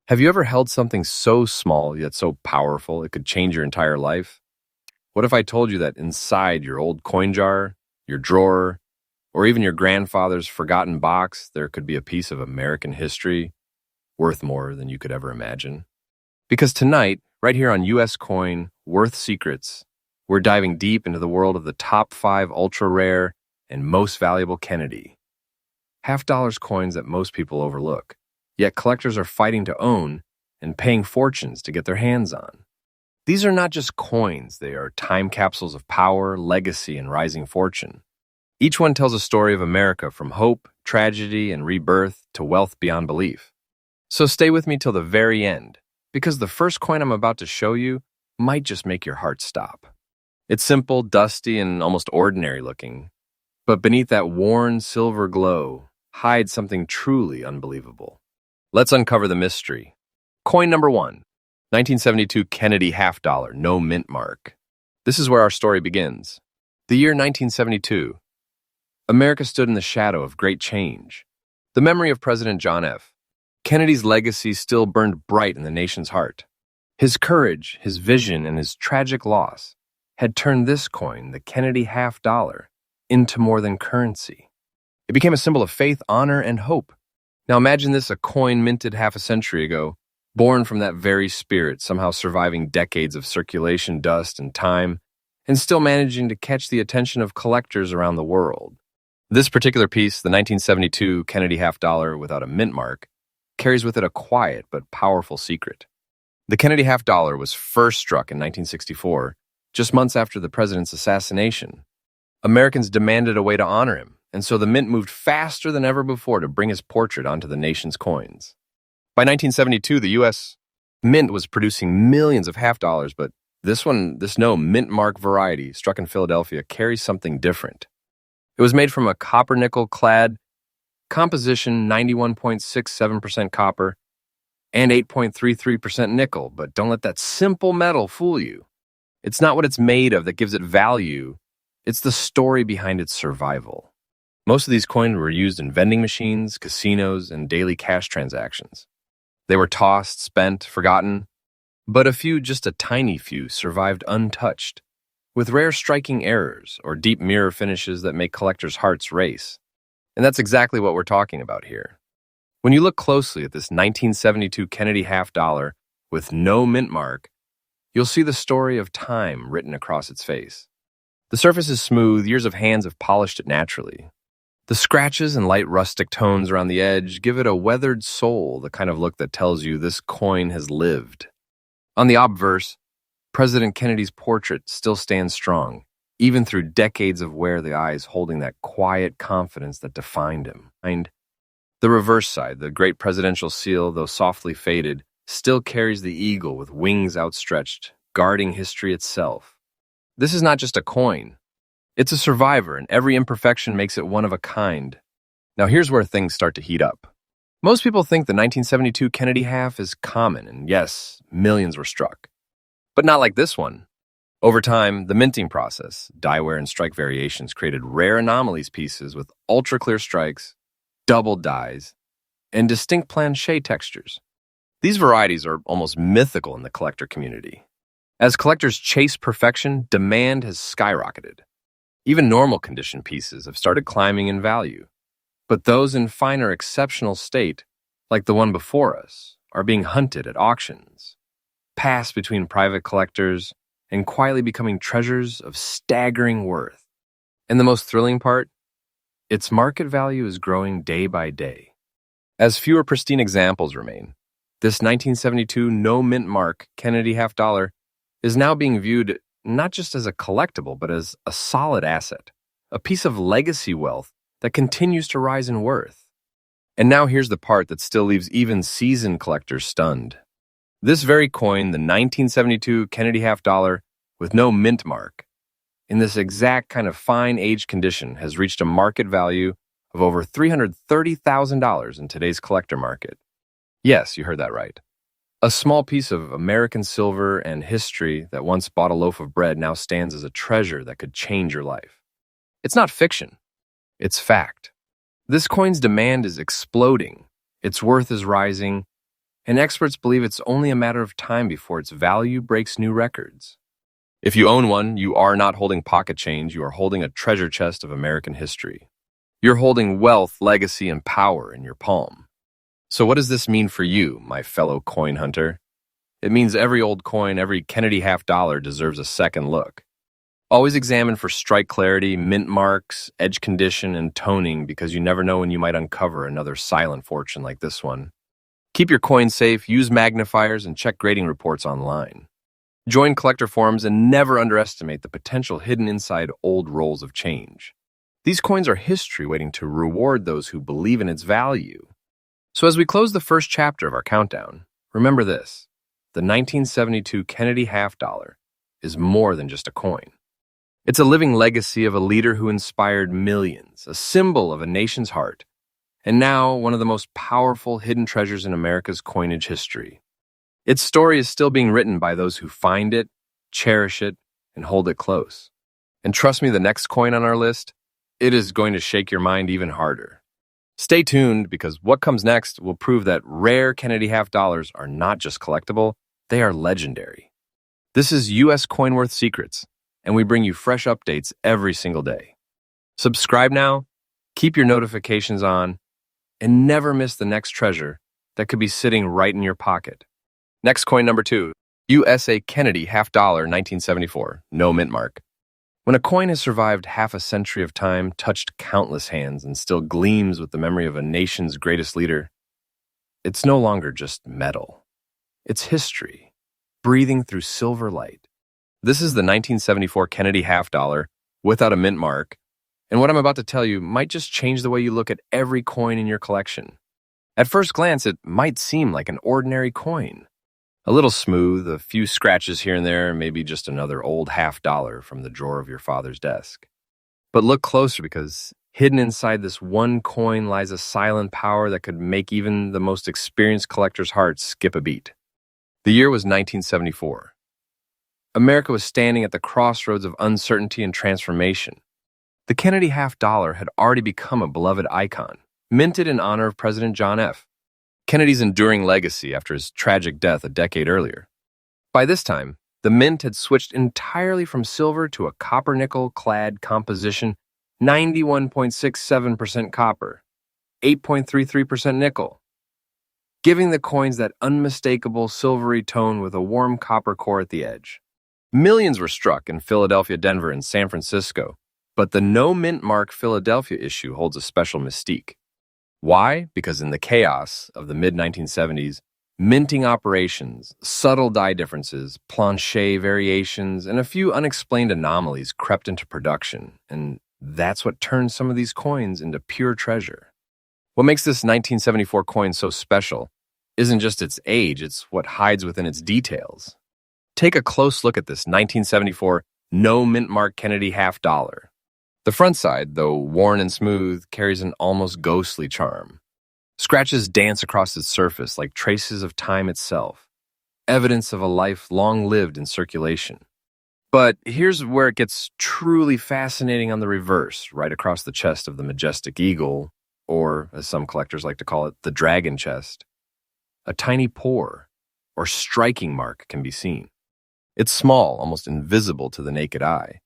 Have you ever held something so small yet so powerful it could change your entire life? What if I told you that inside your old coin jar, your drawer, or even your grandfather's forgotten box, there could be a piece of American history worth more than you could ever imagine? Because tonight, right here on US Coin Worth Secrets, we're diving deep into the world of the top 5 ultra rare and most valuable Kennedy. Half-dollars coins that most people overlook, yet collectors are fighting to own and paying fortunes to get their hands on. These are not just coins, they are time capsules of power, legacy, and rising fortune. Each one tells a story of America from hope, tragedy, and rebirth to wealth beyond belief. So stay with me till the very end, because the first coin I'm about to show you might just make your heart stop. It's simple, dusty, and almost ordinary looking, but beneath that worn silver glow hides something truly unbelievable. Let's uncover the mystery. Coin number 1, 1972 Kennedy half-dollar, no mint mark. This is where our story begins. The year 1972. America stood in the shadow of great change. The memory of President John F. Kennedy's legacy still burned bright in the nation's heart. His courage, his vision, and his tragic loss had turned this coin, the Kennedy half-dollar, into more than currency. It became a symbol of faith, honor, and hope. Now imagine this, a coin minted half a century ago, born from that very spirit, somehow surviving decades of circulation, dust, and time, and still managing to catch the attention of collectors around the world. This particular piece, the 1972 Kennedy half-dollar without a mint mark, carries with it a quiet but powerful secret. The Kennedy half-dollar was first struck in 1964, just months after the president's assassination. Americans demanded a way to honor him, and so the mint moved faster than ever before to bring his portrait onto the nation's coins. By 1972, the U.S. Mint was producing millions of half-dollars, but this no mint mark variety struck in Philadelphia carries something different. It was made from a copper-nickel-clad composition, 91.67% copper and 8.33% nickel, but don't let that simple metal fool you. It's not what it's made of that gives it value, it's the story behind its survival. Most of these coins were used in vending machines, casinos, and daily cash transactions. They were tossed, spent, forgotten, but just a tiny few, survived untouched, with rare striking errors or deep mirror finishes that make collectors' hearts race. And that's exactly what we're talking about here. When you look closely at this 1972 Kennedy half-dollar with no mint mark, you'll see the story of time written across its face. The surface is smooth, years of hands have polished it naturally. The scratches and light rustic tones around the edge give it a weathered soul, the kind of look that tells you this coin has lived. On the obverse, President Kennedy's portrait still stands strong, even through decades of wear, the eyes holding that quiet confidence that defined him. And the reverse side, the great presidential seal, though softly faded, still carries the eagle with wings outstretched, guarding history itself. This is not just a coin. It's a survivor, and every imperfection makes it one of a kind. Now here's where things start to heat up. Most people think the 1972 Kennedy half is common, and yes, millions were struck. But not like this one. Over time, the minting process, die wear and strike variations, created rare anomalies pieces with ultra-clear strikes, double dies, and distinct planché textures. These varieties are almost mythical in the collector community. As collectors chase perfection, demand has skyrocketed. Even normal condition pieces have started climbing in value, but those in finer exceptional state, like the one before us, are being hunted at auctions, passed between private collectors, and quietly becoming treasures of staggering worth. And the most thrilling part? Its market value is growing day by day. As fewer pristine examples remain, this 1972 no mint mark Kennedy half-dollar is now being viewed not just as a collectible, but as a solid asset, a piece of legacy wealth that continues to rise in worth. And now here's the part that still leaves even seasoned collectors stunned. This very coin, the 1972 Kennedy half-dollar with no mint mark, in this exact kind of fine aged condition, has reached a market value of over $330,000 in today's collector market. Yes, you heard that right. A small piece of American silver and history that once bought a loaf of bread now stands as a treasure that could change your life. It's not fiction. It's fact. This coin's demand is exploding. Its worth is rising, and experts believe it's only a matter of time before its value breaks new records. If you own one, you are not holding pocket change, you are holding a treasure chest of American history. You're holding wealth, legacy, and power in your palm. So what does this mean for you, my fellow coin hunter? It means every old coin, every Kennedy half-dollar deserves a second look. Always examine for strike clarity, mint marks, edge condition, and toning because you never know when you might uncover another silent fortune like this one. Keep your coins safe, use magnifiers, and check grading reports online. Join collector forums and never underestimate the potential hidden inside old rolls of change. These coins are history waiting to reward those who believe in its value. So as we close the first chapter of our countdown, remember this: the 1972 Kennedy half-dollar is more than just a coin. It's a living legacy of a leader who inspired millions, a symbol of a nation's heart, and now one of the most powerful hidden treasures in America's coinage history. Its story is still being written by those who find it, cherish it, and hold it close. And trust me, the next coin on our list, it is going to shake your mind even harder. Stay tuned because what comes next will prove that rare Kennedy half-dollars are not just collectible, they are legendary. This is U.S. Coinworth Secrets, and we bring you fresh updates every single day. Subscribe now, keep your notifications on, and never miss the next treasure that could be sitting right in your pocket. Next coin number 2, USA Kennedy half-dollar 1974, no mint mark. When a coin has survived half a century of time, touched countless hands, and still gleams with the memory of a nation's greatest leader, it's no longer just metal. It's history, breathing through silver light. This is the 1974 Kennedy half-dollar without a mint mark, and what I'm about to tell you might just change the way you look at every coin in your collection. At first glance, it might seem like an ordinary coin. A little smooth, a few scratches here and there, maybe just another old half-dollar from the drawer of your father's desk. But look closer because hidden inside this one coin lies a silent power that could make even the most experienced collector's heart skip a beat. The year was 1974. America was standing at the crossroads of uncertainty and transformation. The Kennedy half-dollar had already become a beloved icon, minted in honor of President John F. Kennedy's enduring legacy after his tragic death a decade earlier. By this time, the mint had switched entirely from silver to a copper-nickel-clad composition, 91.67% copper, 8.33% nickel, giving the coins that unmistakable silvery tone with a warm copper core at the edge. Millions were struck in Philadelphia, Denver, and San Francisco, but the no mint mark Philadelphia issue holds a special mystique. Why? Because in the chaos of the mid-1970s, minting operations, subtle die differences, plancher variations, and a few unexplained anomalies crept into production, and that's what turned some of these coins into pure treasure. What makes this 1974 coin so special isn't just its age, it's what hides within its details. Take a close look at this 1974 no mint mark Kennedy half-dollar. The front side, though worn and smooth, carries an almost ghostly charm. Scratches dance across its surface like traces of time itself, evidence of a life long lived in circulation. But here's where it gets truly fascinating on the reverse, right across the chest of the majestic eagle, or, as some collectors like to call it, the dragon chest. A tiny pore, or striking mark, can be seen. It's small, almost invisible to the naked eye,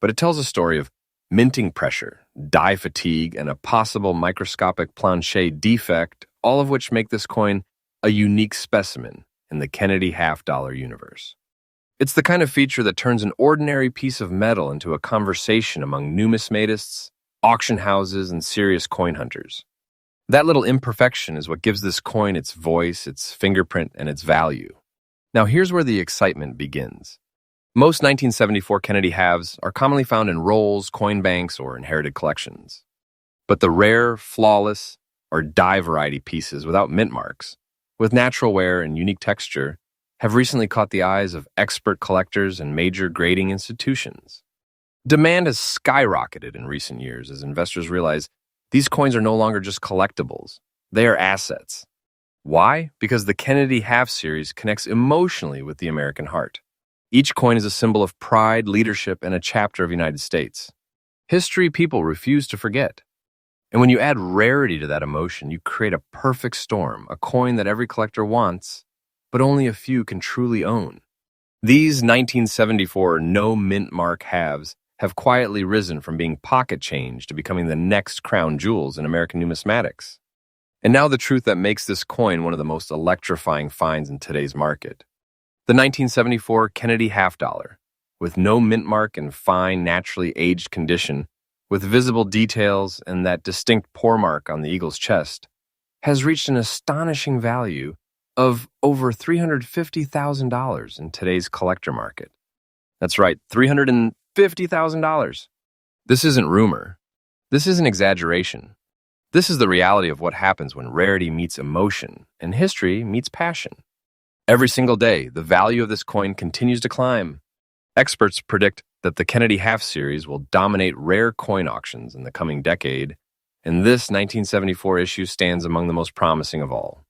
but it tells a story of minting pressure, die fatigue, and a possible microscopic plancher defect, all of which make this coin a unique specimen in the Kennedy half-dollar universe. It's the kind of feature that turns an ordinary piece of metal into a conversation among numismatists, auction houses, and serious coin hunters. That little imperfection is what gives this coin its voice, its fingerprint, and its value. Now here's where the excitement begins. Most 1974 Kennedy halves are commonly found in rolls, coin banks, or inherited collections. But the rare, flawless, or die variety pieces without mint marks, with natural wear and unique texture, have recently caught the eyes of expert collectors and major grading institutions. Demand has skyrocketed in recent years as investors realize these coins are no longer just collectibles, they are assets. Why? Because the Kennedy half series connects emotionally with the American heart. Each coin is a symbol of pride, leadership, and a chapter of the United States. History people refuse to forget. And when you add rarity to that emotion, you create a perfect storm, a coin that every collector wants, but only a few can truly own. These 1974 no mint mark halves have quietly risen from being pocket change to becoming the next crown jewels in American numismatics. And now the truth that makes this coin one of the most electrifying finds in today's market. The 1974 Kennedy half dollar, with no mint mark and fine, naturally aged condition, with visible details and that distinct pour mark on the eagle's chest, has reached an astonishing value of over $350,000 in today's collector market. That's right, $350,000. This isn't rumor. This isn't exaggeration. This is the reality of what happens when rarity meets emotion and history meets passion. Every single day, the value of this coin continues to climb. Experts predict that the Kennedy Half Series will dominate rare coin auctions in the coming decade, and this 1974 issue stands among the most promising of all.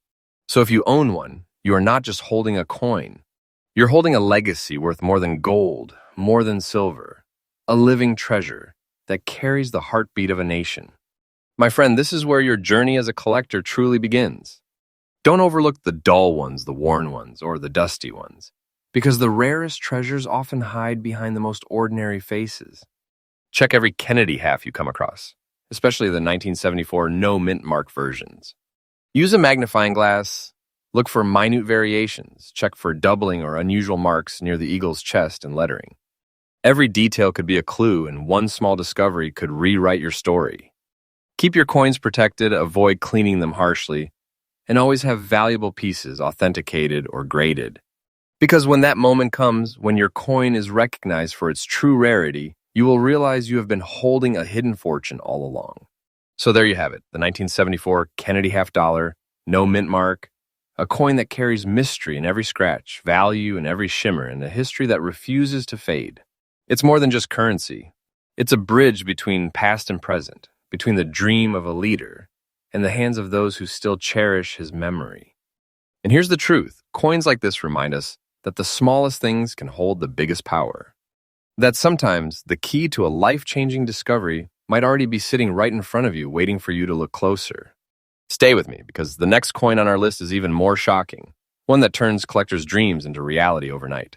So if you own one, you are not just holding a coin. You're holding a legacy worth more than gold, more than silver, a living treasure that carries the heartbeat of a nation. My friend, this is where your journey as a collector truly begins. Don't overlook the dull ones, the worn ones, or the dusty ones, because the rarest treasures often hide behind the most ordinary faces. Check every Kennedy half you come across, especially the 1974 no mint mark versions. Use a magnifying glass, look for minute variations, check for doubling or unusual marks near the eagle's chest and lettering. Every detail could be a clue, and one small discovery could rewrite your story. Keep your coins protected, avoid cleaning them harshly, and always have valuable pieces authenticated or graded. Because when that moment comes, when your coin is recognized for its true rarity, you will realize you have been holding a hidden fortune all along. So there you have it, the 1974 Kennedy half dollar, no mint mark, a coin that carries mystery in every scratch, value in every shimmer, and a history that refuses to fade. It's more than just currency. It's a bridge between past and present, between the dream of a leader and the hands of those who still cherish his memory. And here's the truth. Coins like this remind us that the smallest things can hold the biggest power. That sometimes the key to a life-changing discovery might already be sitting right in front of you, waiting for you to look closer. Stay with me, because the next coin on our list is even more shocking, one that turns collectors' dreams into reality overnight.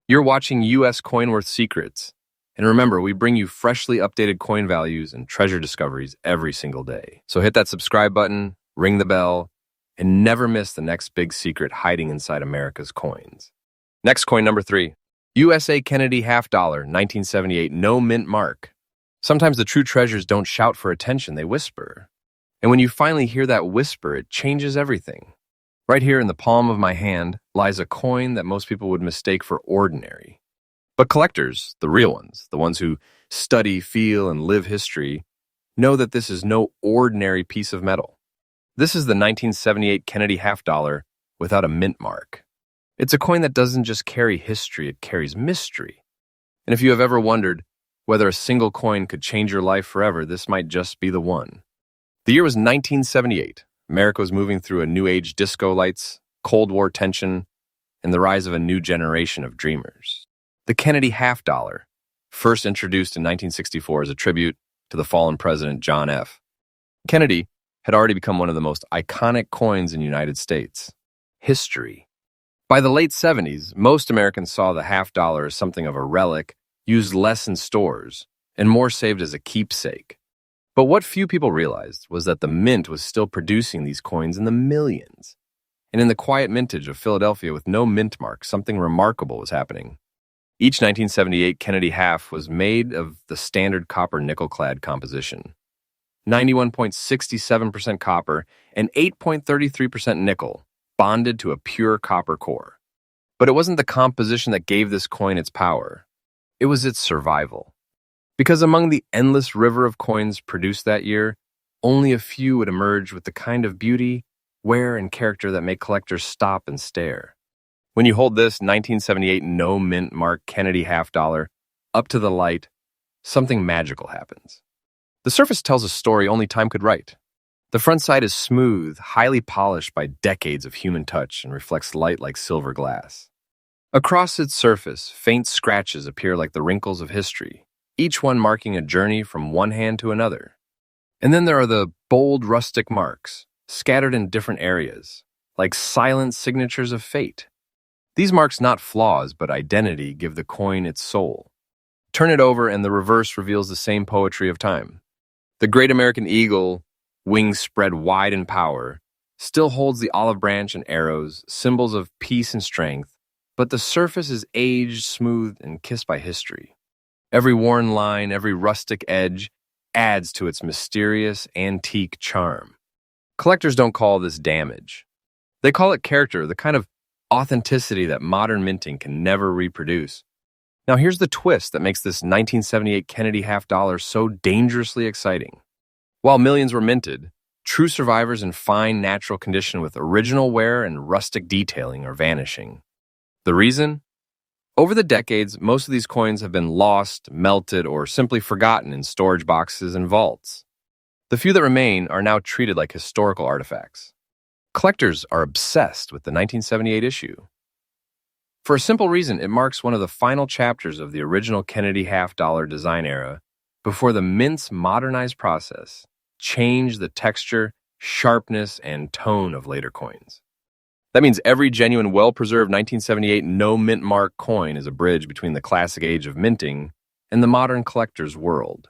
You're watching U.S. Coinworth Secrets, and remember, we bring you freshly updated coin values and treasure discoveries every single day. So hit that subscribe button, ring the bell, and never miss the next big secret hiding inside America's coins. Next coin number 3, USA Kennedy half dollar, 1978, no mint mark. Sometimes the true treasures don't shout for attention, they whisper. And when you finally hear that whisper, it changes everything. Right here in the palm of my hand lies a coin that most people would mistake for ordinary. But collectors, the real ones, the ones who study, feel, and live history, know that this is no ordinary piece of metal. This is the 1978 Kennedy half dollar without a mint mark. It's a coin that doesn't just carry history, it carries mystery. And if you have ever wondered whether a single coin could change your life forever, this might just be the one. The year was 1978. America was moving through a new age disco lights, Cold War tension, and the rise of a new generation of dreamers. The Kennedy half dollar, first introduced in 1964 as a tribute to the fallen president John F. Kennedy, had already become one of the most iconic coins in the United States. History. By the late 70s, most Americans saw the half dollar as something of a relic, used less in stores, and more saved as a keepsake. But what few people realized was that the mint was still producing these coins in the millions. And in the quiet mintage of Philadelphia with no mint mark, something remarkable was happening. Each 1978 Kennedy half was made of the standard copper nickel-clad composition. 91.67% copper and 8.33% nickel, bonded to a pure copper core. But it wasn't the composition that gave this coin its power. It was its survival. Because among the endless river of coins produced that year, only a few would emerge with the kind of beauty, wear, and character that make collectors stop and stare. When you hold this 1978 no mint mark Kennedy half dollar up to the light, something magical happens. The surface tells a story only time could write. The front side is smooth, highly polished by decades of human touch, and reflects light like silver glass. Across its surface, faint scratches appear like the wrinkles of history, each one marking a journey from one hand to another. And then there are the bold rustic marks, scattered in different areas, like silent signatures of fate. These marks, not flaws, but identity, give the coin its soul. Turn it over and the reverse reveals the same poetry of time. The great American eagle, wings spread wide in power, still holds the olive branch and arrows, symbols of peace and strength, but the surface is aged, smooth, and kissed by history. Every worn line, every rustic edge adds to its mysterious, antique charm. Collectors don't call this damage. They call it character, the kind of authenticity that modern minting can never reproduce. Now here's the twist that makes this 1978 Kennedy half dollar so dangerously exciting. While millions were minted, true survivors in fine natural condition with original wear and rustic detailing are vanishing. The reason? Over the decades, most of these coins have been lost, melted, or simply forgotten in storage boxes and vaults. The few that remain are now treated like historical artifacts. Collectors are obsessed with the 1978 issue. For a simple reason, it marks one of the final chapters of the original Kennedy half dollar design era before the mint's modernized process changed the texture, sharpness, and tone of later coins. That means every genuine, well-preserved 1978 no-mint mark coin is a bridge between the classic age of minting and the modern collector's world.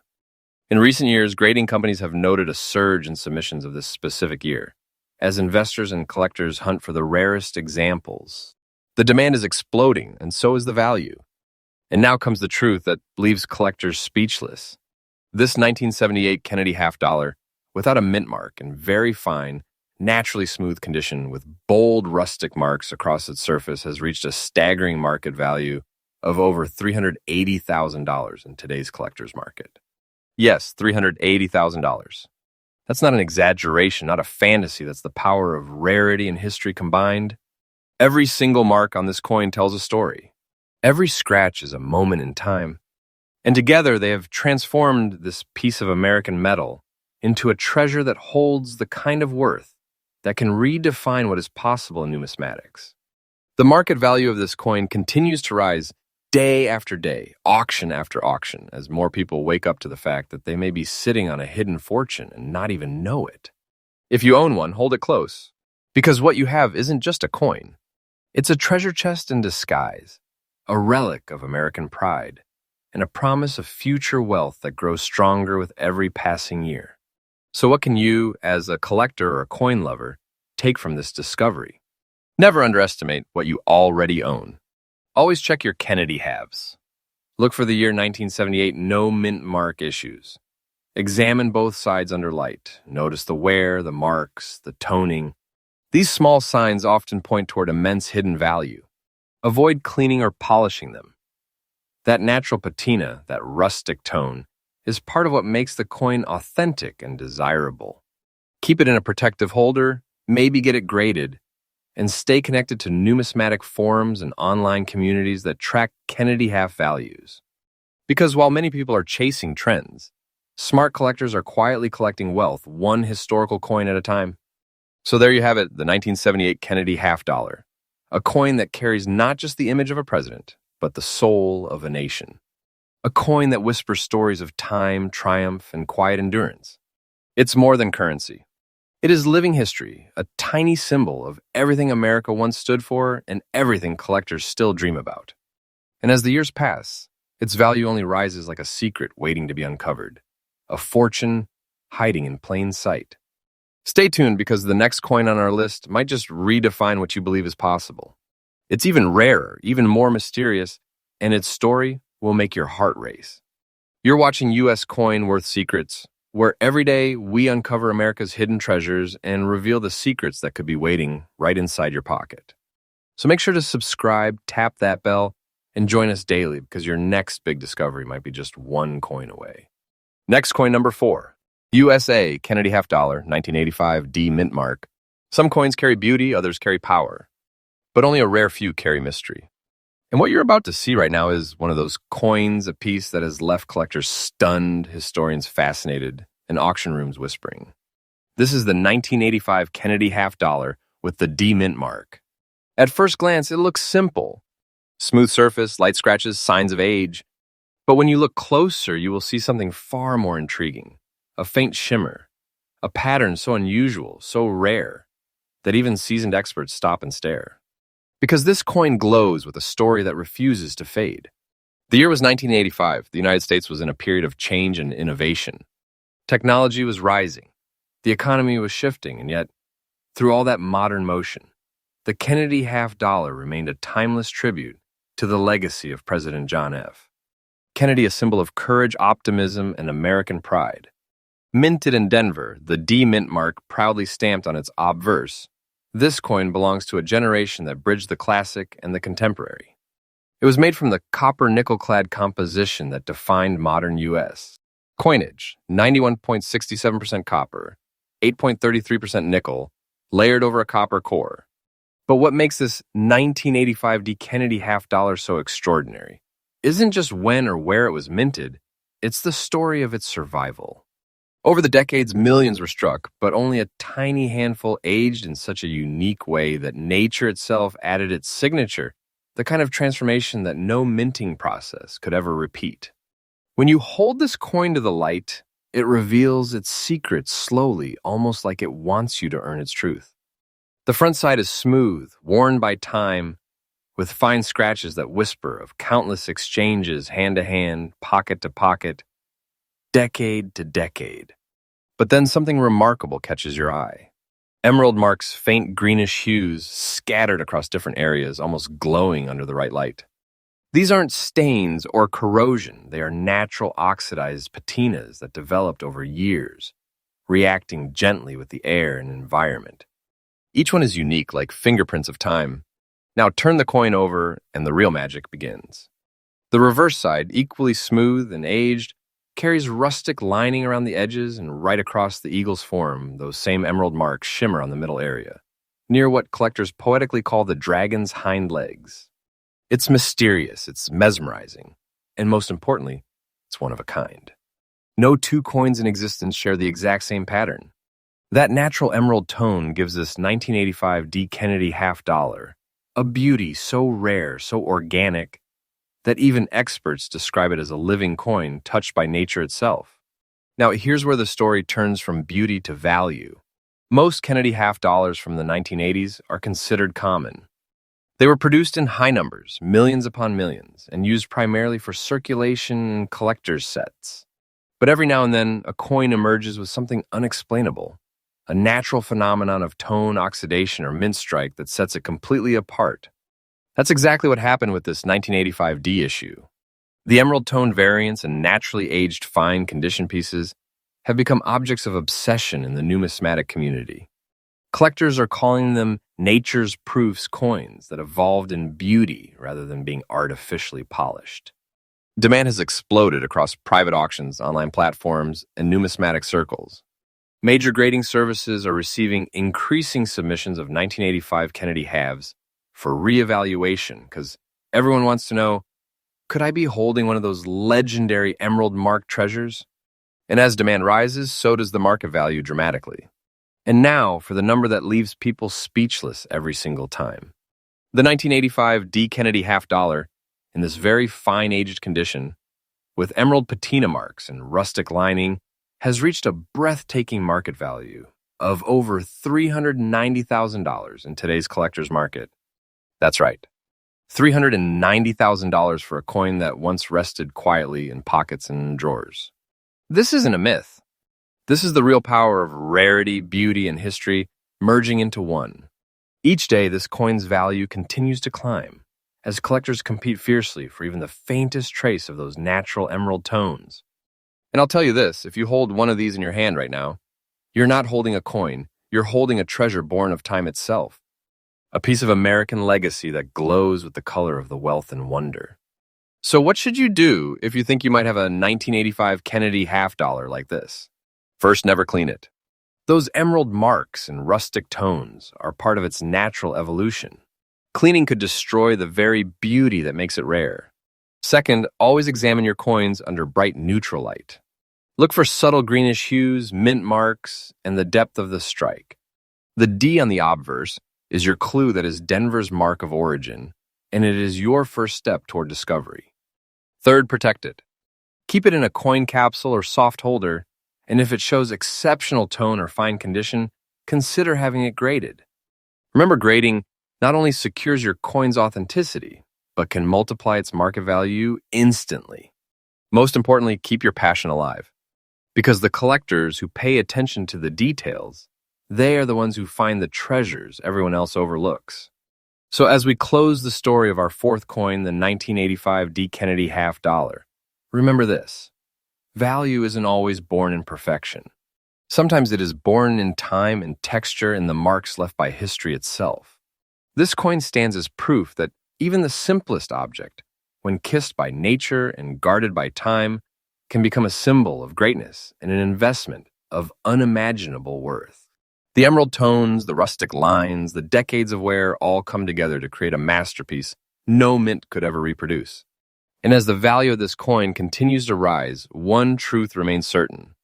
In recent years, grading companies have noted a surge in submissions of this specific year, as investors and collectors hunt for the rarest examples. The demand is exploding, and so is the value. And now comes the truth that leaves collectors speechless. This 1978 Kennedy half dollar, without a mint mark and very fine, naturally smooth condition with bold rustic marks across its surface, has reached a staggering market value of over $380,000 in today's collector's market. Yes, $380,000. That's not an exaggeration, not a fantasy. That's the power of rarity and history combined. Every single mark on this coin tells a story. Every scratch is a moment in time. And together they have transformed this piece of American metal into a treasure that holds the kind of worth that can redefine what is possible in numismatics. The market value of this coin continues to rise day after day, auction after auction, as more people wake up to the fact that they may be sitting on a hidden fortune and not even know it. If you own one, hold it close, because what you have isn't just a coin. It's a treasure chest in disguise, a relic of American pride, and a promise of future wealth that grows stronger with every passing year. So what can you, as a collector or a coin lover, take from this discovery? Never underestimate what you already own. Always check your Kennedy halves. Look for the year 1978 no mint mark issues. Examine both sides under light. Notice the wear, the marks, the toning. These small signs often point toward immense hidden value. Avoid cleaning or polishing them. That natural patina, that rustic tone, is part of what makes the coin authentic and desirable. Keep it in a protective holder, maybe get it graded, and stay connected to numismatic forums and online communities that track Kennedy half values. Because while many people are chasing trends, smart collectors are quietly collecting wealth, one historical coin at a time. So there you have it, the 1978 Kennedy half dollar, a coin that carries not just the image of a president, but the soul of a nation. A coin that whispers stories of time, triumph, and quiet endurance. It's more than currency. It is living history, a tiny symbol of everything America once stood for and everything collectors still dream about. And as the years pass, its value only rises like a secret waiting to be uncovered, a fortune hiding in plain sight. Stay tuned because the next coin on our list might just redefine what you believe is possible. It's even rarer, even more mysterious, and its story will make your heart race. You're watching U.S. Coin Worth Secrets, where every day we uncover America's hidden treasures and reveal the secrets that could be waiting right inside your pocket. So make sure to subscribe, tap that bell, and join us daily because your next big discovery might be just one coin away. Next coin number 4, USA Kennedy half dollar, 1985 D mint mark. Some coins carry beauty, others carry power, but only a rare few carry mystery. And what you're about to see right now is one of those coins a piece that has left collectors stunned, historians fascinated, and auction rooms whispering. This is the 1985 Kennedy half dollar with the D mint mark. At first glance, it looks simple. Smooth surface, light scratches, signs of age. But when you look closer, you will see something far more intriguing. a faint shimmer, a pattern so unusual, so rare, that even seasoned experts stop and stare. Because this coin glows with a story that refuses to fade. The year was 1985. The United States was in a period of change and innovation. Technology was rising. The economy was shifting, and yet, through all that modern motion, the Kennedy half-dollar remained a timeless tribute to the legacy of President John F. Kennedy, a symbol of courage, optimism, and American pride. Minted in Denver, the D mint mark proudly stamped on its obverse, this coin belongs to a generation that bridged the classic and the contemporary. It was made from the copper nickel-clad composition that defined modern U.S. Coinage, 91.67% copper, 8.33% nickel, layered over a copper core. But what makes this 1985 D Kennedy half-dollar so extraordinary isn't just when or where it was minted, it's the story of its survival. Over the decades, millions were struck, but only a tiny handful aged in such a unique way that nature itself added its signature, the kind of transformation that no minting process could ever repeat. When you hold this coin to the light, it reveals its secrets slowly, almost like it wants you to earn its truth. The front side is smooth, worn by time, with fine scratches that whisper of countless exchanges hand to hand, pocket to pocket, decade to decade. But then something remarkable catches your eye. Emerald marks faint greenish hues scattered across different areas, almost glowing under the right light. These aren't stains or corrosion. They are natural oxidized patinas that developed over years, reacting gently with the air and environment. Each one is unique, like fingerprints of time. Now turn the coin over, and the real magic begins. The reverse side, equally smooth and aged, carries rustic lining around the edges, and right across the eagle's form, those same emerald marks shimmer on the middle area, near what collectors poetically call the dragon's hind legs. It's mysterious, it's mesmerizing, and most importantly, it's one of a kind. No two coins in existence share the exact same pattern. That natural emerald tone gives this 1985 D Kennedy half-dollar a beauty so rare, so organic, that even experts describe it as a living coin touched by nature itself. Now, here's where the story turns from beauty to value. Most Kennedy half-dollars from the 1980s are considered common. They were produced in high numbers, millions upon millions, and used primarily for circulation and collector's sets. But every now and then, a coin emerges with something unexplainable, a natural phenomenon of tone oxidation or mint strike that sets it completely apart. That's exactly what happened with this 1985 D issue. The emerald tone variants and naturally aged fine condition pieces have become objects of obsession in the numismatic community. Collectors are calling them nature's proofs coins that evolved in beauty rather than being artificially polished. Demand has exploded across private auctions, online platforms, and numismatic circles. Major grading services are receiving increasing submissions of 1985 Kennedy halves for reevaluation because everyone wants to know, could I be holding one of those legendary emerald mark treasures? And as demand rises, so does the market value dramatically. And now for the number that leaves people speechless every single time. The 1985 D Kennedy half-dollar, in this very fine aged condition, with emerald patina marks and rustic lining, has reached a breathtaking market value of over $390,000 in today's collector's market. That's right, $390,000 for a coin that once rested quietly in pockets and drawers. This isn't a myth. This is the real power of rarity, beauty, and history merging into one. Each day, this coin's value continues to climb as collectors compete fiercely for even the faintest trace of those natural emerald tones. And I'll tell you this, if you hold one of these in your hand right now, you're not holding a coin, you're holding a treasure born of time itself. A piece of American legacy that glows with the color of the wealth and wonder. So what should you do if you think you might have a 1985 Kennedy half-dollar like this? First, never clean it. Those emerald marks and rustic tones are part of its natural evolution. Cleaning could destroy the very beauty that makes it rare. Second, always examine your coins under bright neutral light. Look for subtle greenish hues, mint marks, and the depth of the strike. The D on the obverse is your clue that is Denver's mark of origin, and it is your first step toward discovery. Third, protect it. Keep it in a coin capsule or soft holder And if it shows exceptional tone or fine condition, consider having it graded. Remember, grading not only secures your coin's authenticity, but can multiply its market value instantly. Most importantly, keep your passion alive. Because the collectors who pay attention to the details, they are the ones who find the treasures everyone else overlooks. So as we close the story of our fourth coin, the 1985 D. Kennedy half dollar, remember this: value isn't always born in perfection. Sometimes it is born in time and texture and the marks left by history itself. This coin stands as proof that even the simplest object, when kissed by nature and guarded by time, can become a symbol of greatness and an investment of unimaginable worth. The emerald tones, the rustic lines, the decades of wear all come together to create a masterpiece no mint could ever reproduce. And as the value of this coin continues to rise, one truth remains certain.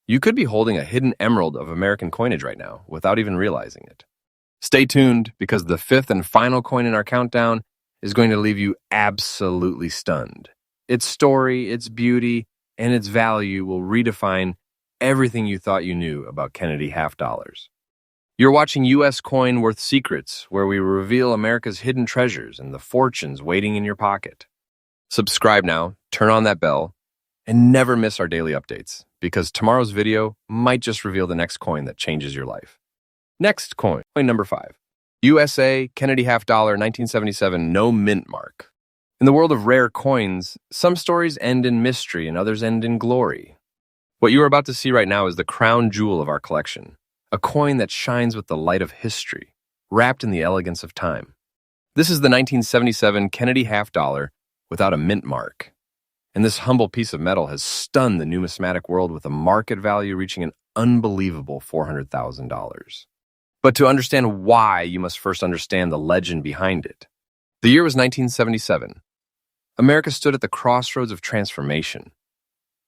You could be holding a hidden emerald of American coinage right now without even realizing it. Stay tuned, because the fifth and final coin in our countdown is going to leave you absolutely stunned. Its story, its beauty, and its value will redefine everything you thought you knew about Kennedy half dollars. You're watching U.S. Coin Worth Secrets, where we reveal America's hidden treasures and the fortunes waiting in your pocket. Subscribe now, turn on that bell, and never miss our daily updates, because tomorrow's video might just reveal the next coin that changes your life. Next coin number 5. USA Kennedy half dollar 1977 no mint mark. In the world of rare coins, some stories end in mystery and others end in glory. What you are about to see right now is the crown jewel of our collection, a coin that shines with the light of history, wrapped in the elegance of time. This is the 1977 Kennedy half dollar without a mint mark. And this humble piece of metal has stunned the numismatic world with a market value reaching an unbelievable $400,000. But to understand why, you must first understand the legend behind it. The year was 1977. America stood at the crossroads of transformation.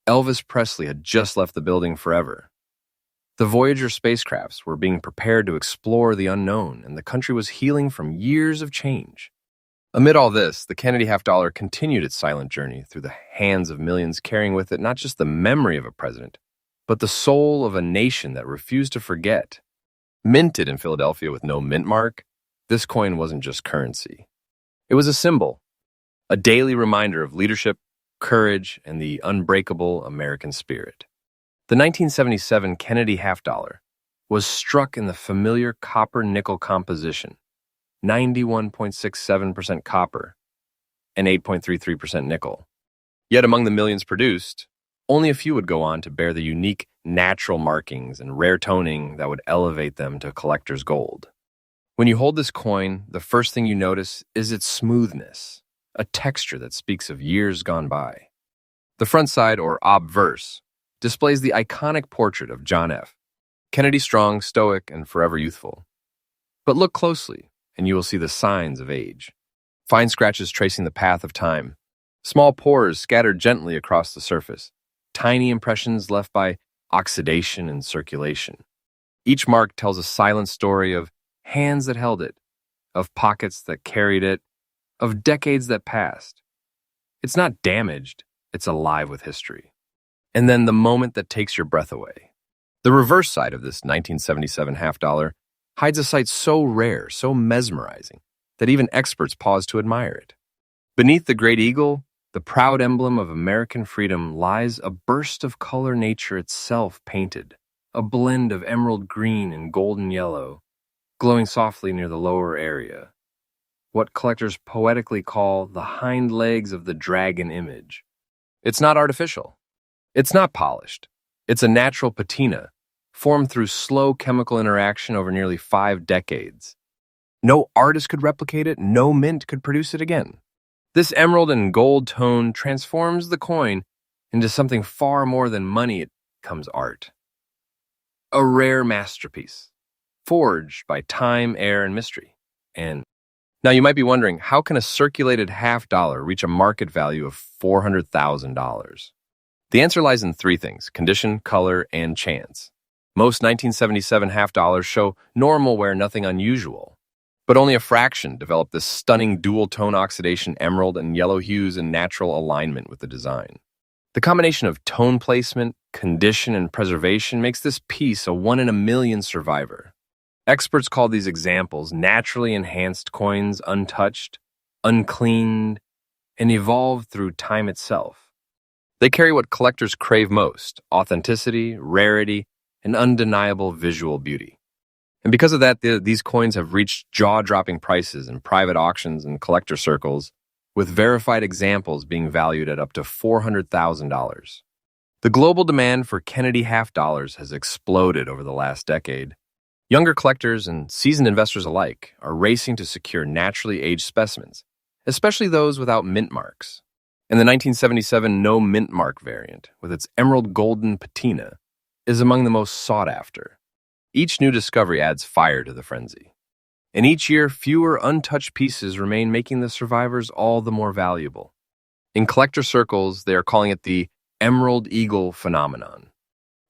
Elvis Presley had just left the building forever. The Voyager spacecrafts were being prepared to explore the unknown, and the country was healing from years of change. Amid all this, the Kennedy half dollar continued its silent journey through the hands of millions, carrying with it not just the memory of a president, but the soul of a nation that refused to forget. Minted in Philadelphia with no mint mark, this coin wasn't just currency. It was a symbol, a daily reminder of leadership, courage, and the unbreakable American spirit. The 1977 Kennedy half dollar was struck in the familiar copper-nickel composition, 91.67% copper and 8.33% nickel. Yet among the millions produced, only a few would go on to bear the unique natural markings and rare toning that would elevate them to collector's gold. When you hold this coin, the first thing you notice is its smoothness, a texture that speaks of years gone by. The front side, or obverse, displays the iconic portrait of John F. Kennedy, strong, stoic, and forever youthful. But look closely, and you will see the signs of age. Fine scratches tracing the path of time, small pores scattered gently across the surface, tiny impressions left by oxidation and circulation. Each mark tells a silent story of hands that held it, of pockets that carried it, of decades that passed. It's not damaged, it's alive with history. And then the moment that takes your breath away. The reverse side of this 1977 half dollar hides a sight so rare, so mesmerizing, that even experts pause to admire it. Beneath the great eagle, the proud emblem of American freedom, lies a burst of color nature itself painted, a blend of emerald green and golden yellow, glowing softly near the lower area. What collectors poetically call the hind legs of the dragon image. It's not artificial. It's not polished. It's a natural patina, formed through slow chemical interaction over nearly 5 decades. No artist could replicate it, no mint could produce it again. This emerald and gold tone transforms the coin into something far more than money. It becomes art. A rare masterpiece, forged by time, air, and mystery. And now you might be wondering, how can a circulated half dollar reach a market value of $400,000? The answer lies in 3 things: condition, color, and chance. Most 1977 half dollars show normal wear, nothing unusual. But only a fraction developed this stunning dual-tone oxidation emerald and yellow hues in natural alignment with the design. The combination of tone placement, condition, and preservation makes this piece a one-in-a-million survivor. Experts call these examples naturally enhanced coins, untouched, uncleaned, and evolved through time itself. They carry what collectors crave most: authenticity, rarity, and undeniable visual beauty. And because of that, these coins have reached jaw-dropping prices in private auctions and collector circles, with verified examples being valued at up to $400,000. The global demand for Kennedy half dollars has exploded over the last decade. Younger collectors and seasoned investors alike are racing to secure naturally aged specimens, especially those without mint marks. And the 1977 no mint mark variant, with its emerald golden patina, is among the most sought after. Each new discovery adds fire to the frenzy. And each year, fewer untouched pieces remain, making the survivors all the more valuable. In collector circles, they are calling it the Emerald Eagle phenomenon,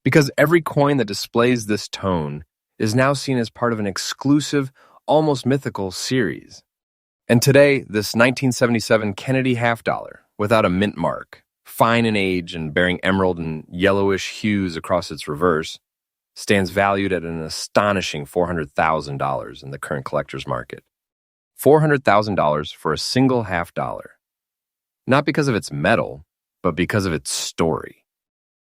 because every coin that displays this tone is now seen as part of an exclusive, almost mythical series. And today, this 1977 Kennedy half dollar, without a mint mark, fine in age and bearing emerald and yellowish hues across its reverse, stands valued at an astonishing $400,000 in the current collector's market. $400,000 for a single half dollar. Not because of its metal, but because of its story.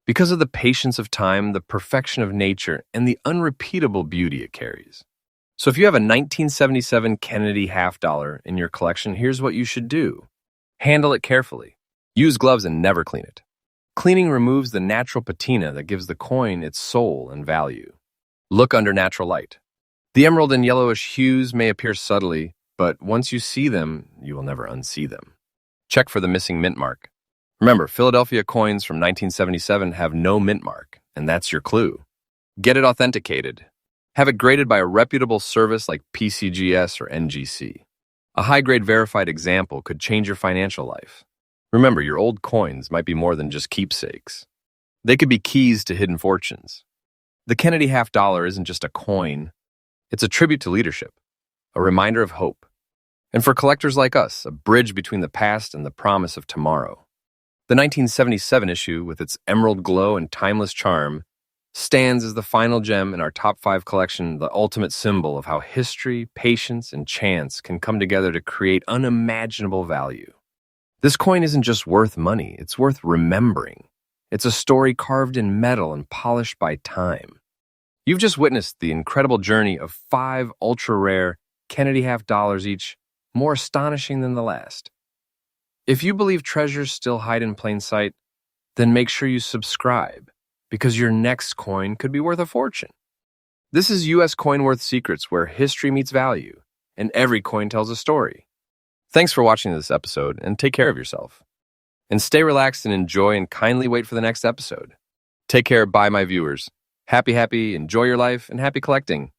Because of the patience of time, the perfection of nature, and the unrepeatable beauty it carries. So if you have a 1977 Kennedy half dollar in your collection, here's what you should do. Handle it carefully. Use gloves and never clean it. Cleaning removes the natural patina that gives the coin its soul and value. Look under natural light. The emerald and yellowish hues may appear subtly, but once you see them, you will never unsee them. Check for the missing mint mark. Remember, Philadelphia coins from 1977 have no mint mark, and that's your clue. Get it authenticated. Have it graded by a reputable service like PCGS or NGC. A high-grade verified example could change your financial life. Remember, your old coins might be more than just keepsakes. They could be keys to hidden fortunes. The Kennedy half dollar isn't just a coin. It's a tribute to leadership, a reminder of hope, and for collectors like us, a bridge between the past and the promise of tomorrow. The 1977 issue, with its emerald glow and timeless charm, stands as the final gem in our top 5 collection, the ultimate symbol of how history, patience, and chance can come together to create unimaginable value. This coin isn't just worth money, it's worth remembering. It's a story carved in metal and polished by time. You've just witnessed the incredible journey of 5 ultra-rare Kennedy half dollars each, more astonishing than the last. If you believe treasures still hide in plain sight, then make sure you subscribe, because your next coin could be worth a fortune. This is U.S. Coin Worth Secrets, where history meets value, and every coin tells a story. Thanks for watching this episode, and take care of yourself. And stay relaxed and enjoy, and kindly wait for the next episode. Take care, bye my viewers. Happy, enjoy your life, and happy collecting.